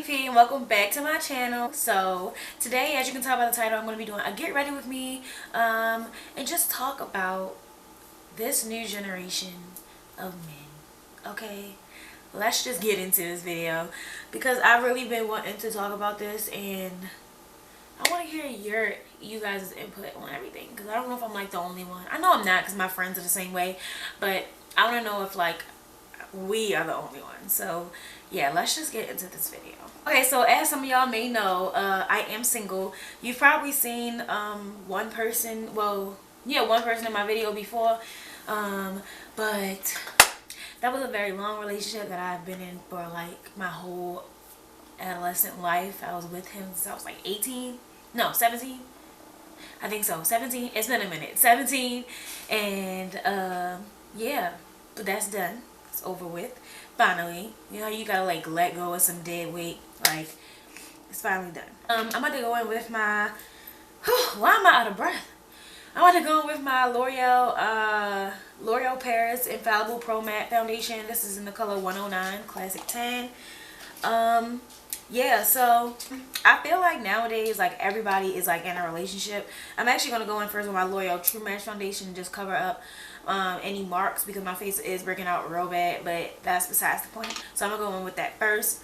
P and welcome back to my channel. So today, as you can tell by the title, I'm going to be doing a get ready with me and just talk about this new generation of men. Okay, let's just get into this video because I've really been wanting to talk about this and I want to hear you guys' input on everything because I don't know if I'm like the only one. I know I'm not because my friends are the same way, but I want to know if like we are the only ones. So yeah, let's just get into this video. Okay, so as some of y'all may know, I am single. You've probably seen one person in my video before, but that was a very long relationship that I've been in for like my whole adolescent life. I was with him since I was like 18, no, 17. I think so, 17. It's been a minute. 17, and yeah, but that's done. It's over with. Finally, you know, you gotta like let go of some dead weight. Like, it's finally done. I'm about to go in with my why am I out of breath? I'm about to go in with my L'Oreal Paris Infallible Pro Matte Foundation. This is in the color 109 Classic Tan. Yeah, so I feel like nowadays like everybody is like in a relationship. I'm actually gonna go in first with my L'Oreal True Match Foundation and just cover up any marks because my face is breaking out real bad, but that's besides the point. So I'm gonna go in with that first.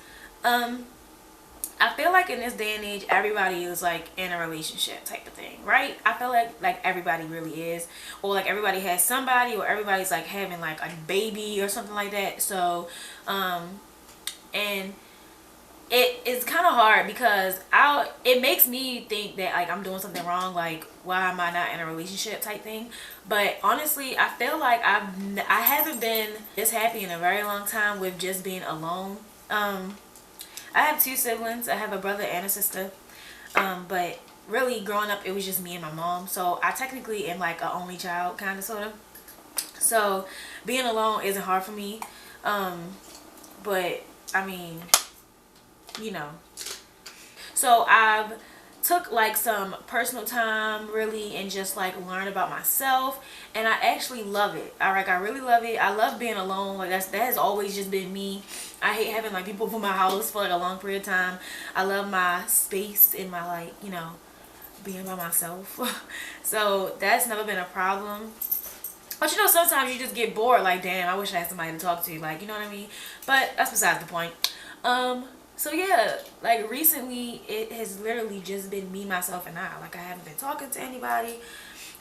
I feel like in this day and age everybody is like in a relationship type of thing, right? I feel like everybody really is, or like everybody has somebody, or everybody's like having like a baby or something like that. So and it is kind of hard because it makes me think that like I'm doing something wrong, like why am I not in a relationship type thing. But honestly, I feel like I haven't been this happy in a very long time with just being alone. I have two siblings. I have a brother and a sister, but really growing up it was just me and my mom, so I technically am like an only child, kind of, sort of. So being alone isn't hard for me, but I mean, you know, so I've took like some personal time really and just like learn about myself, and I actually love it. I really love it. I love being alone. Like that has always just been me. I hate having like people from my house for like a long period of time. I love my space and my, like, you know, being by myself. So that's never been a problem. But you know, sometimes you just get bored, like, damn, I wish I had somebody to talk to, like, you know what I mean? But that's besides the point. So yeah, like recently it has literally just been me, myself, and I. Like I haven't been talking to anybody.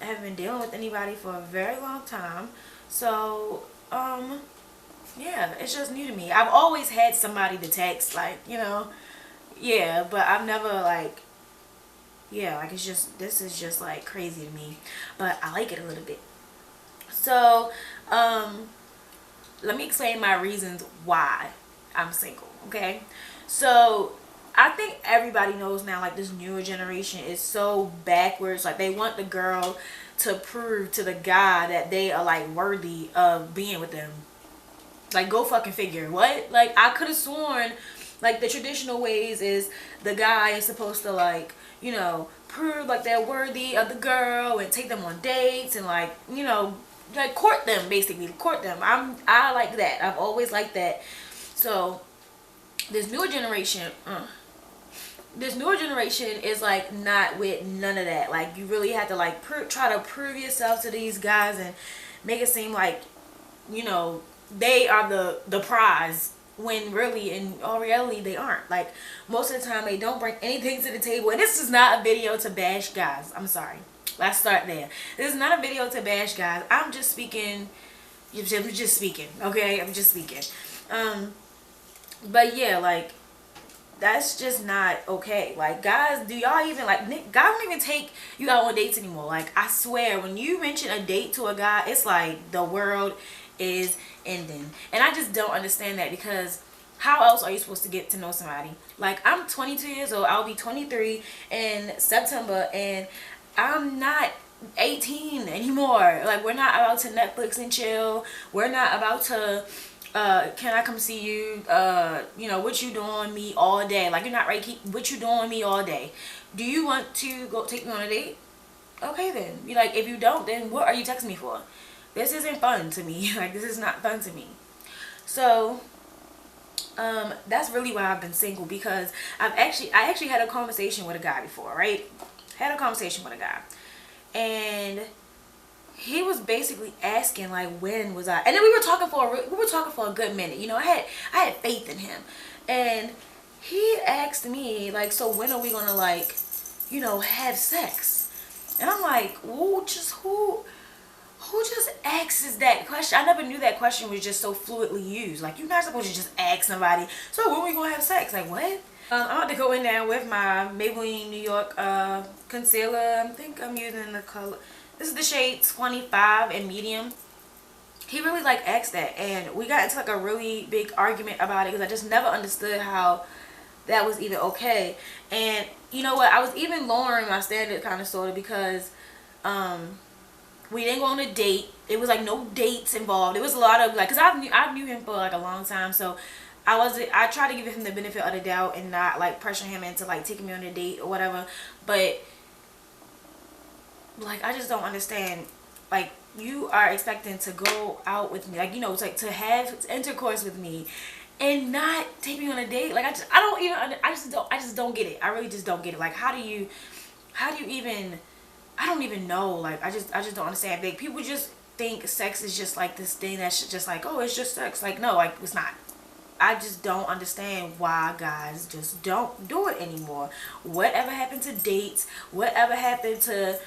I haven't been dealing with anybody for a very long time. So yeah, it's just new to me. I've always had somebody to text, like, you know, yeah, but I've never like, yeah, like it's just, this is just like crazy to me, but I like it a little bit. So let me explain my reasons why I'm single. Okay, so I think everybody knows now, like this newer generation is so backwards. Like they want the girl to prove to the guy that they are like worthy of being with them. Like, go fucking figure. What? Like, I could have sworn like the traditional ways is the guy is supposed to, like, you know, prove like they're worthy of the girl and take them on dates and, like, you know, like court them, basically court them. I like that. I've always liked that. So this newer generation is like not with none of that. Like you really have to like try to prove yourself to these guys and make it seem like, you know, they are the prize, when really in all reality they aren't. Like most of the time they don't bring anything to the table. And this is not a video to bash guys. I'm sorry, let's start there. This is not a video to bash guys. I'm just speaking, okay? I'm just speaking. But yeah, like that's just not okay. Like guys, do y'all even like, guys don't even take you out on dates anymore. Like I swear, when you mention a date to a guy, it's like the world is ending. And I just don't understand that, because how else are you supposed to get to know somebody? Like I'm 22 years old. I'll be 23 in September, and I'm not 18 anymore. Like we're not about to Netflix and chill. We're not about to can I come see you, you know, what you doing with me all day? Like you're not right, what you doing with me all day? Do you want to go take me on a date? Okay then. Be like, if you don't, then what are you texting me for? This isn't fun to me. Like this is not fun to me. So That's really why I've been single, because I actually had a conversation with a guy before, right? Had a conversation with a guy, and he was basically asking like, when was I? And then we were talking for a good minute. You know, I had faith in him, and he asked me like, so when are we gonna, like, you know, have sex? And I'm like, who just asks that question? I never knew that question was just so fluidly used. Like, you're not supposed to just ask somebody, so when we gonna have sex? Like, what? I'm about to go in there with my Maybelline New York concealer. I think I'm using the color. This is the shade 25 in medium. He really like asked that, and we got into like a really big argument about it because I just never understood how that was even okay. And you know what? I was even lowering my standard kind of sort of, because we didn't go on a date. It was like no dates involved. It was a lot of like, because I knew him for like a long time, so I tried to give him the benefit of the doubt and not like pressure him into like taking me on a date or whatever. But like, I just don't understand. Like, you are expecting to go out with me, like, you know, it's like to have intercourse with me and not take me on a date. Like, I just don't get it. I really just don't get it. Like, how do you even, I don't even know. Like, I just don't understand. Like, people just think sex is just like this thing that's just like, oh, it's just sex. Like, no, like, it's not. I just don't understand why guys just don't do it anymore. Whatever happened to dates? Whatever happened to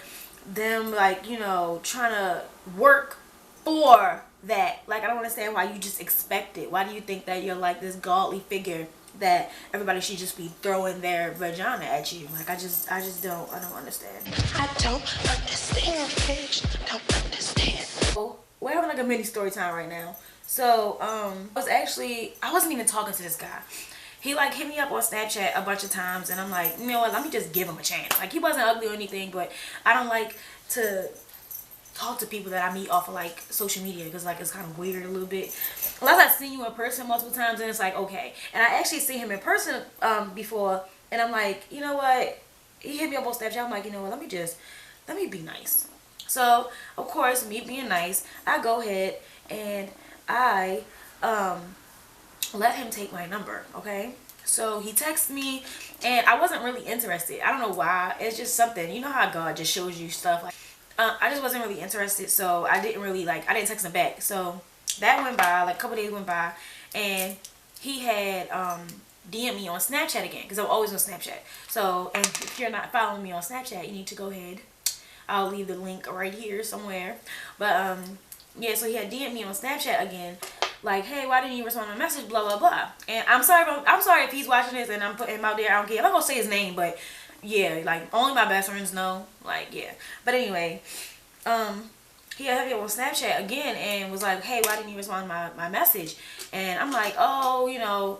them, like, you know, trying to work for that? Like, I don't understand why you just expect it. Why do you think that you're like this godly figure that everybody should just be throwing their vagina at you? Like, I don't understand. I don't understand, bitch. Don't understand. So, we're having like a mini story time right now. So, I wasn't even talking to this guy. He like hit me up on Snapchat a bunch of times, and I'm like, you know what, let me just give him a chance. Like, he wasn't ugly or anything, but I don't like to talk to people that I meet off of like social media, because like it's kind of weird a little bit. Unless I've seen you in person multiple times, and it's like, okay. And I actually seen him in person before, and I'm like, you know what, he hit me up on Snapchat. I'm like, you know what, let me be nice. So of course, me being nice, I go ahead and I let him take my number. Okay, so he texted me, and I wasn't really interested. I don't know why. It's just something, you know how God just shows you stuff. Like, I just wasn't really interested, so I didn't text him back. So that went by, like a couple days went by, and he had DM me on Snapchat again, because I'm always on Snapchat. So, and if you're not following me on Snapchat, you need to go ahead. I'll leave the link right here somewhere. But yeah, so he had DM me on Snapchat again, like, hey, why didn't you respond to my message, blah blah blah. And I'm sorry if he's watching this and I'm putting him out there. I don't care. I'm not gonna say his name, but yeah, like, only my best friends know. Like, yeah. But anyway, he had me on Snapchat again and was like, hey, why didn't you respond to my message? And I'm like, oh, you know,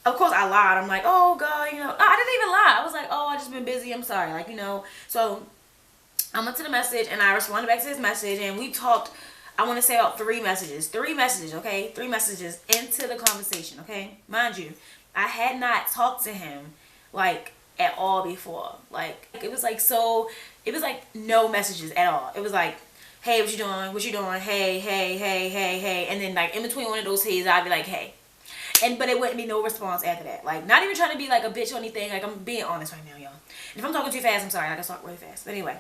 of course I lied. I'm like, oh God, you know, no, I didn't even lie. I was like, oh, I just been busy, I'm sorry, like, you know. So I went to the message and I responded back to his message, and we talked, I want to say about 3 messages, okay? 3 messages into the conversation, okay? Mind you, I had not talked to him, like, at all before. Like, it was like, so, it was like no messages at all. It was like, hey, what you doing? What you doing? Hey, hey, hey, hey, hey. And then, like, in between one of those heys, I'd be like, hey. But it wouldn't be no response after that. Like, not even trying to be like a bitch or anything. Like, I'm being honest right now, y'all. And if I'm talking too fast, I'm sorry. I can talk really fast. But anyway,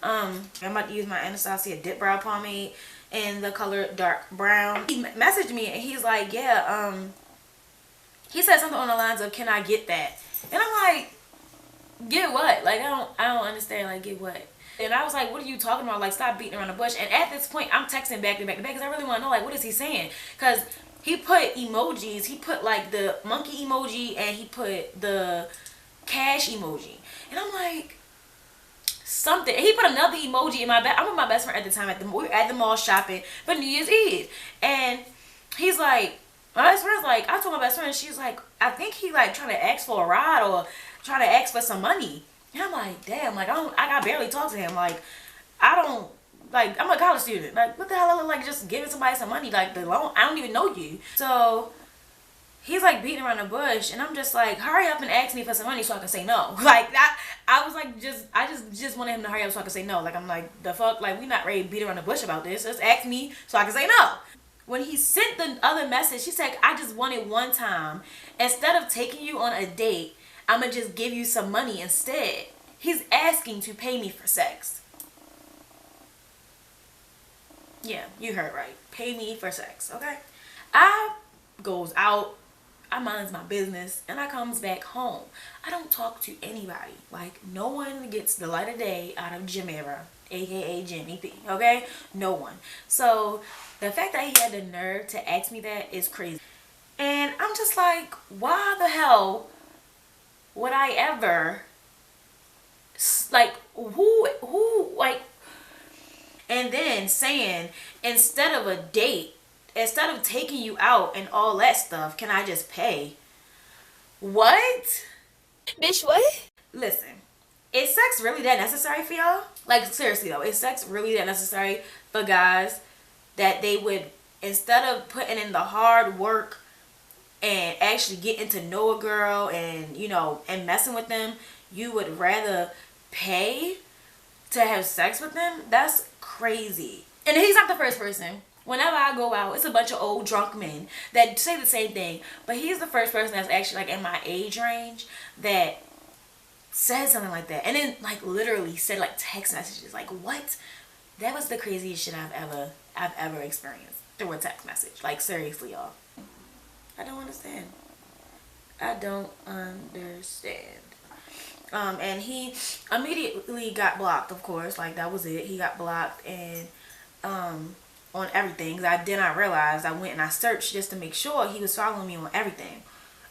I'm about to use my Anastasia Dip Brow Pomade in the color dark brown. He messaged me and he's like, yeah, he said something on the lines of, can I get that? And I'm like, get what? Like, I don't understand. Like, get what? And I was like, what are you talking about? Like, stop beating around the bush. And at this point, I'm texting back to back to back because I really want to know, like, what is he saying? Because he put emojis. He put like the monkey emoji and he put the cash emoji. And I'm like, something. And he put another emoji in my bag. I'm with my best friend at the time. We were at the mall shopping for New Year's Eve. And he's like, my best friend's like, I told my best friend, she's like, I think he like trying to ask for a ride or trying to ask for some money. And I'm like, damn, like, I barely talk to him. Like, like, I'm a college student. Like, what the hell I look like just giving somebody some money? Like, the loan, I don't even know you. So he's like beating around the bush, and I'm just like, hurry up and ask me for some money so I can say no. Like, that, I was like, I just wanted him to hurry up so I can say no. Like, I'm like, the fuck, like, we not ready to beat around the bush about this. Just ask me so I can say no. When he sent the other message, he said, I just want it one time. Instead of taking you on a date, I'm going to just give you some money instead. He's asking to pay me for sex. Yeah, you heard right. Pay me for sex, okay? I goes out, I minds my business, and I comes back home. I don't talk to anybody. Like, no one gets the light of day out of Jamira, aka Jimmy P, okay? No one. So the fact that he had the nerve to ask me that is crazy. And I'm just like, why the hell would I ever, like, who, like, and then saying, instead of a date, instead of taking you out and all that stuff, can I just pay? What? Bitch, what? Listen, is sex really that necessary for y'all? Like, seriously though, is sex really that necessary for guys that they would, instead of putting in the hard work and actually getting to know a girl and, you know, and messing with them, you would rather pay to have sex with them? That's crazy. And he's not the first person. Whenever I go out, it's a bunch of old drunk men that say the same thing. But he's the first person that's actually like in my age range that said something like that. And then like literally said like text messages. Like, what? That was the craziest shit I've ever experienced through a text message. Like, seriously, y'all. I don't understand. I don't understand. And he immediately got blocked, of course. Like, that was it. He got blocked and on everything. I did not realize. I went and I searched just to make sure he was following me on everything.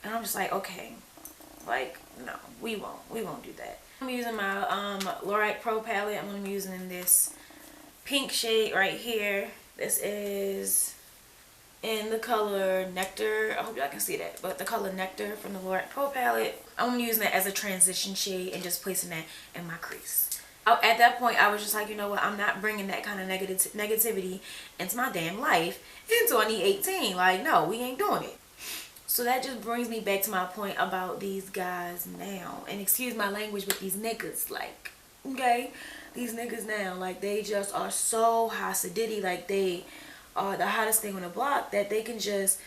And I'm just like, okay, like, no, we won't do that. I'm using my L'Oreal Pro palette. I'm gonna be using this pink shade right here. This is in the color Nectar. I hope y'all can see that, but the color Nectar from the L'Oreal Pro palette. I'm using that as a transition shade and just placing that in my crease. At that point, I was just like, you know what, I'm not bringing that kind of negativity into my damn life in 2018. Like, no, we ain't doing it. So that just brings me back to my point about these guys now. And excuse my language with these niggas. Like, okay? These niggas now, like, they just are so hot-sidity. Like, they are the hottest thing on the block that they can just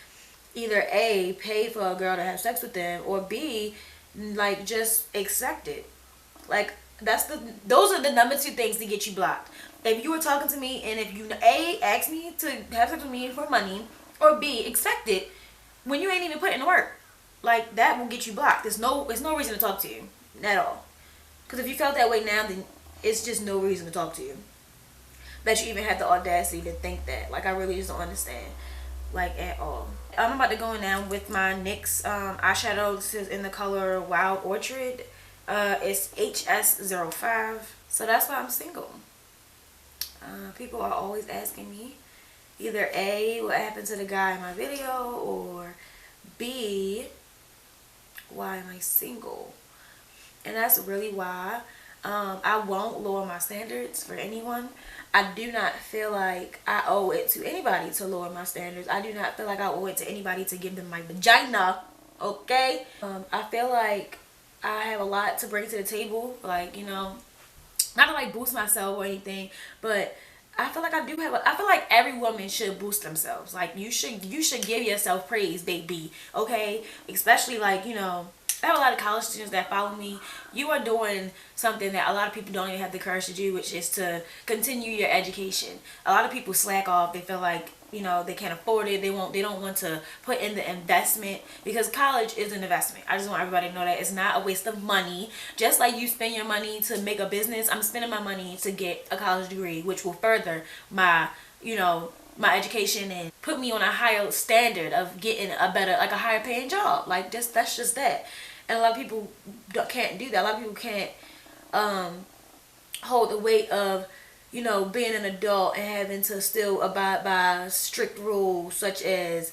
either A, pay for a girl to have sex with them, or B, like, just accept it. Like, those are the number two things to get you blocked. If you were talking to me and if you A, asked me to have sex with me for money, or B, expect it when you ain't even put in the work, like, that will get you blocked. There's no reason to talk to you at all. Because if you felt that way now, then it's just no reason to talk to you. That you even have the audacity to think that. Like, I really just don't understand, like, at all. I'm about to go in now with my NYX eyeshadow. This is in the color Wild Orchid. It's HS05. So that's why I'm single. People are always asking me either A, what happened to the guy in my video, or B, why am I single? And that's really why I won't lower my standards for anyone. I do not feel like I owe it to anybody to lower my standards. I do not feel like I owe it to anybody to give them my vagina, okay? I feel like I have a lot to bring to the table, like, you know, not to like boost myself or anything, but I feel like I do have I feel like every woman should boost themselves. Like, you should give yourself praise, baby, okay? Especially, like, you know, I have a lot of college students that follow me. You are doing something that a lot of people don't even have the courage to do, which is to continue your education. A lot of people slack off. They feel like, you know, they can't afford it. They don't want to put in the investment, because college is an investment. I just want everybody to know that it's not a waste of money. Just like you spend your money to make a business, I'm spending my money to get a college degree, which will further my, you know, my education and put me on a higher standard of getting a better, like a higher paying job. Like, that's just that. And a lot of people can't do that. A lot of people can't hold the weight of, you know, being an adult and having to still abide by strict rules, such as,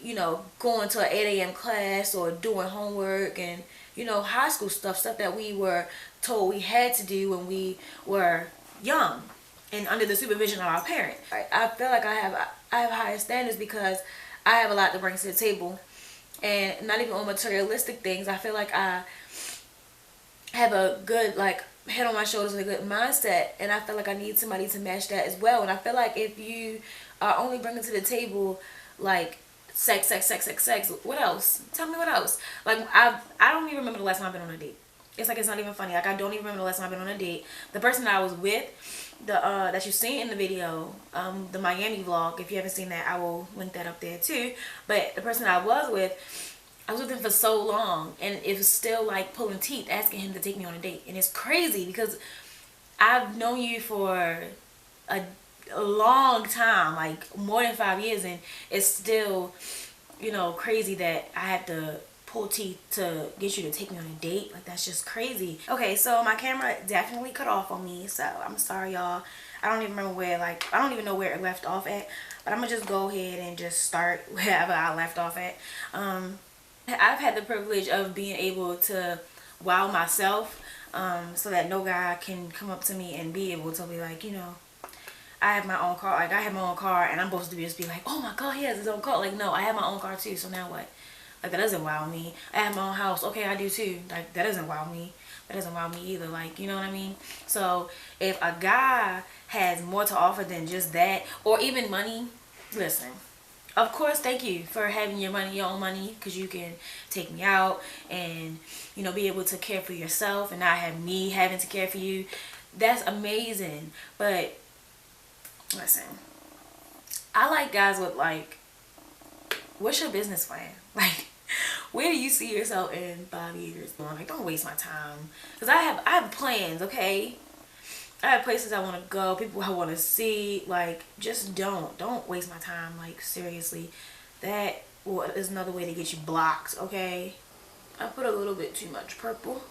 you know, going to an 8 a.m. class or doing homework and, you know, high school stuff that we were told we had to do when we were young and under the supervision of our parents. I feel like I have higher standards because I have a lot to bring to the table. And not even on materialistic things. I feel like I have a good, like, head on my shoulders and a good mindset. And I feel like I need somebody to match that as well. And I feel like if you are only bringing to the table like sex, sex, sex, sex, sex. What else? Tell me what else. Like I don't even remember the last time I've been on a date. It's like it's not even funny. Like I don't even remember the last time I've been on a date. The person that I was with, the that you seen in the video, the Miami vlog. If you haven't seen that, I will link that up there too. But the person I was with him for so long, and it was still like pulling teeth asking him to take me on a date. And it's crazy because I've known you for a long time, like more than 5 years, and it's still, you know, crazy that I have to pull teeth to get you to take me on a date. Like, that's just crazy. Okay, so my camera definitely cut off on me, so I'm sorry, y'all. I don't even remember where, like, I don't even know where it left off at, but I'm gonna just go ahead and just start wherever I left off at. I've had the privilege of being able to wow myself, so that no guy can come up to me and be able to be like, you know, I have my own car. Like, I have my own car, and I'm supposed to just be like, oh my god, he has his own car. Like, no, I have my own car too, so now what? Like, that doesn't wow me. I have my own house. Okay, I do too. Like, that doesn't wow me. That doesn't wow me either. Like, you know what I mean? So, if a guy has more to offer than just that, or even money, listen. Of course, thank you for having your money, your own money, because you can take me out and, you know, be able to care for yourself and not have me having to care for you. That's amazing. But listen, I like guys with, like, what's your business plan? Like, where do you see yourself in 5 years? Like, don't waste my time. Because I have plans, okay? I have places I want to go, people I want to see. Like, just don't waste my time. Like, seriously. That is another way to get you blocked, okay? I put a little bit too much purple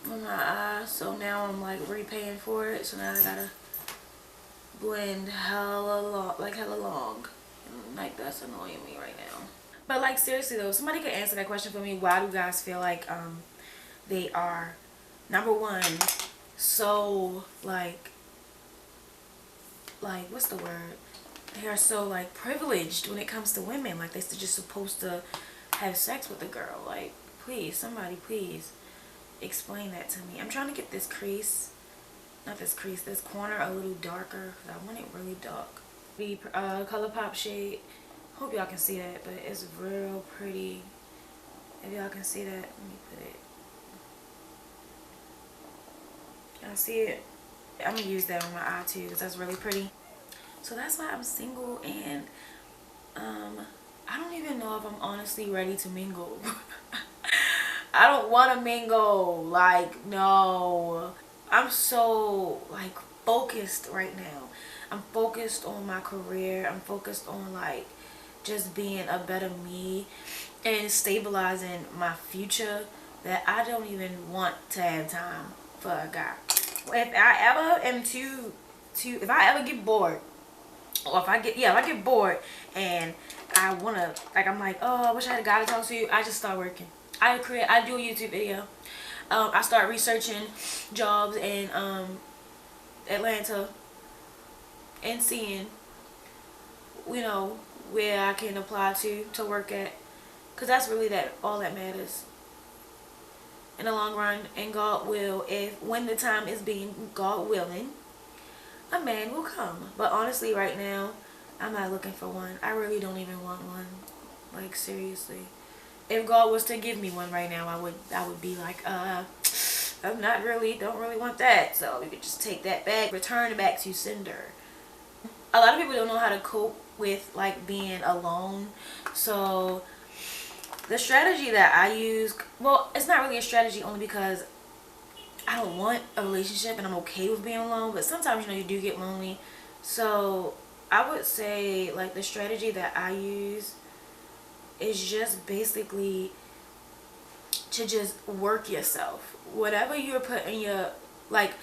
on my eye, so now I'm, like, repaying for it. So now I gotta blend hella long. Like, that's annoying me right now. But, like, seriously though, somebody could answer that question for me. Why do guys feel like they are, number one, so like what's the word, they are so like privileged when it comes to women? Like, they're just supposed to have sex with the girl. Like, please, somebody please explain that to me. I'm trying to get this crease, not this crease, this corner a little darker because I want it really dark. The ColourPop shade, hope y'all can see that, but it's real pretty. If y'all can see that, let me put it. Y'all see it? I'm gonna use that on my eye too because that's really pretty. So that's why I'm single, and I don't even know if I'm honestly ready to mingle. I don't want to mingle. Like, no. I'm so, like, focused right now. I'm focused on my career. I'm focused on, like, just being a better me and stabilizing my future, that I don't even want to have time for a guy. If I ever am if I ever get bored, or if I get bored and I wanna, like, I'm like, oh, I wish I had a guy to talk to, I just start working. I do a YouTube video. I start researching jobs in Atlanta and seeing, you know, where I can apply to work at, because that's really all that matters in the long run. And God will, when the time is being, God willing, a man will come. But honestly, right now, I'm not looking for one. I really don't even want one. Like, seriously. If God was to give me one right now, I would be like, I'm not really, don't really want that. So we could just take that back, return it back to sender. A lot of people don't know how to cope with, like, being alone. So the strategy that I use, well, it's not really a strategy, only because I don't want a relationship and I'm okay with being alone, but sometimes, you know, you do get lonely. So I would say, like, the strategy that I use is just basically to just work yourself. Whatever you're putting your, like,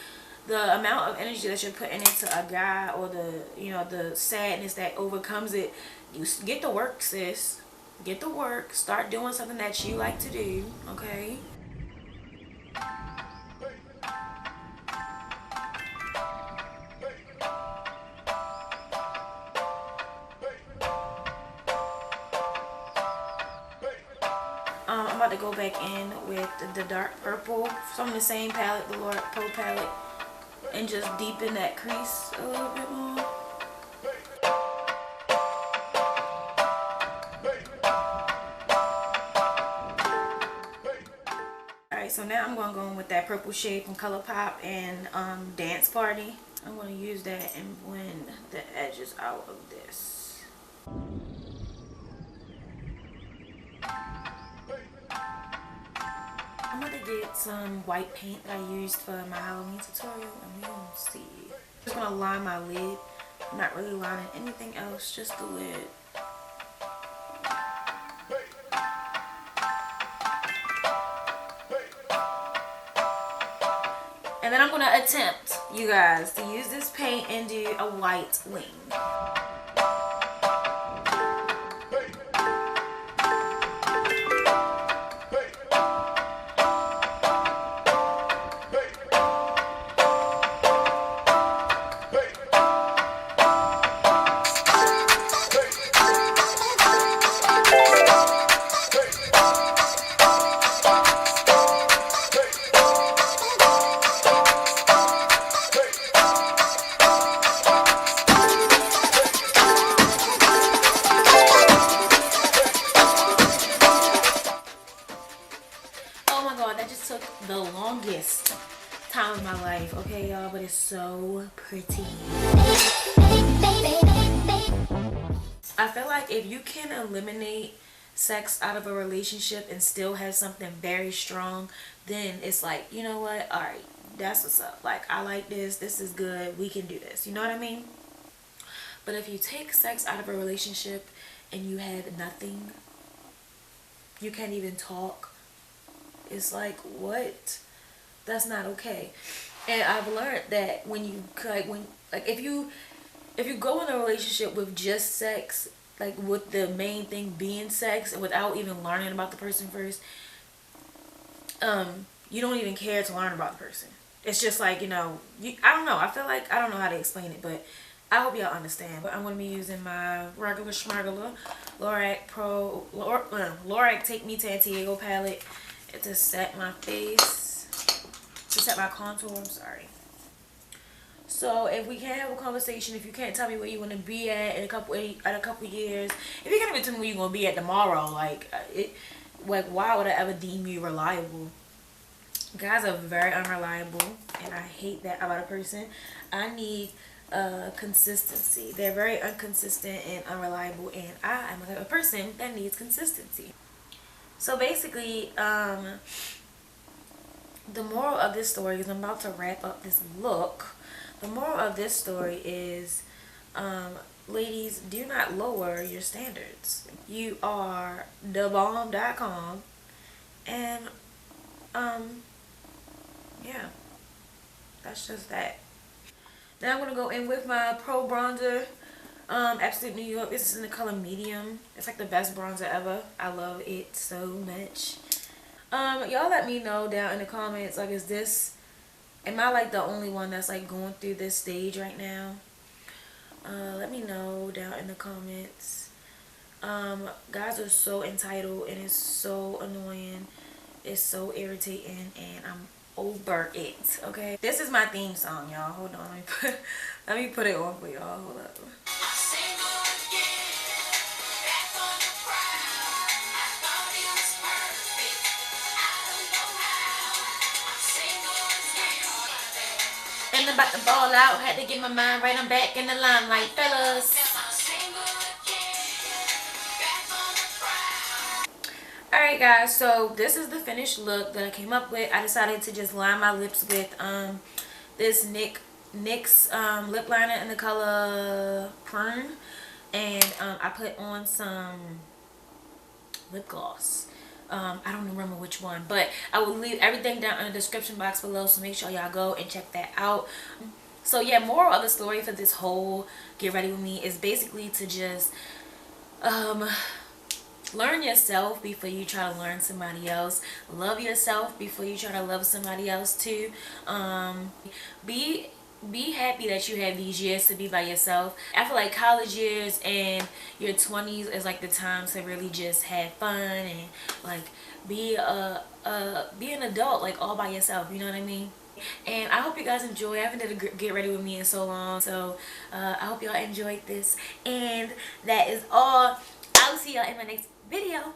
the amount of energy that you're putting into a guy, or the, you know, the sadness that overcomes it, you get to work, sis. Get to work. Start doing something that you like to do, okay? I'm about to go back in with the dark purple from the same palette, the Lord Pro palette, and just deepen that crease a little bit more. Alright, so now I'm going to go in with that purple shade from ColourPop and Dance Party. I'm going to use that and blend the edges out of this. I'm going to get some white paint that I used for my Halloween tutorial, and we're going to see. I'm just going to line my lid. I'm not really lining anything else, just the lid. And then I'm going to attempt, you guys, to use this paint and do a white wing. The longest time of my life, okay y'all, but it's so pretty. I feel like if you can eliminate sex out of a relationship and still have something very strong, then it's like, you know what, all right, that's what's up. Like, I like this is good, we can do this, you know what I mean? But if you take sex out of a relationship and you have nothing, you can't even talk, it's like, what? That's not okay. And I've learned that when you if you go in a relationship with just sex, like with the main thing being sex, and without even learning about the person first, you don't even care to learn about the person. It's just like, you know, I don't know. I feel like, I don't know how to explain it, but I hope y'all understand. But I'm going to be using my regular schmargler Lorac Take Me to Santiago palette to set my face, to set my contour. I'm sorry. So if we can't have a conversation, if you can't tell me where you want to be at in a couple years, if you can't even tell me where you're going to be at tomorrow, like why would I ever deem you reliable? Guys are very unreliable, and I hate that about a person. I need consistency. They're very inconsistent and unreliable, and I am a person that needs consistency. So basically, the moral of this story is, I'm about to wrap up this look. The moral of this story is, ladies, do not lower your standards. You are thebomb.com, and yeah, that's just that. Now I'm gonna go in with my Pro Bronzer, Absolute New York. This is in the color medium. It's like the best bronzer ever. I love it so much. Y'all let me know down in the comments, like, am I like the only one that's like going through this stage right now? Let me know down in the comments. Guys are so entitled, and it's so annoying. It's so irritating, and I'm over it. Okay, this is my theme song, y'all. Hold on, let me put it on for y'all. Hold up. And I'm about to ball out, had to get my mind right, I'm back in the limelight, fellas. Alright guys, so this is the finished look that I came up with. I decided to just line my lips with this NYX lip liner in the color Prune, and I put on some lip gloss. I don't remember which one, but I will leave everything down in the description box below, so make sure y'all go and check that out. So yeah, moral of the story for this whole get ready with me is basically to just learn yourself before you try to learn somebody else. Love yourself before you try to love somebody else too. Be happy that you have these years to be by yourself. I feel like college years and your 20s is like the time to really just have fun and like be an adult, like all by yourself, you know what I mean? And I hope you guys enjoy. I haven't did a get ready with me in so long, so I hope y'all enjoyed this, and that is all. I'll see y'all in my next video.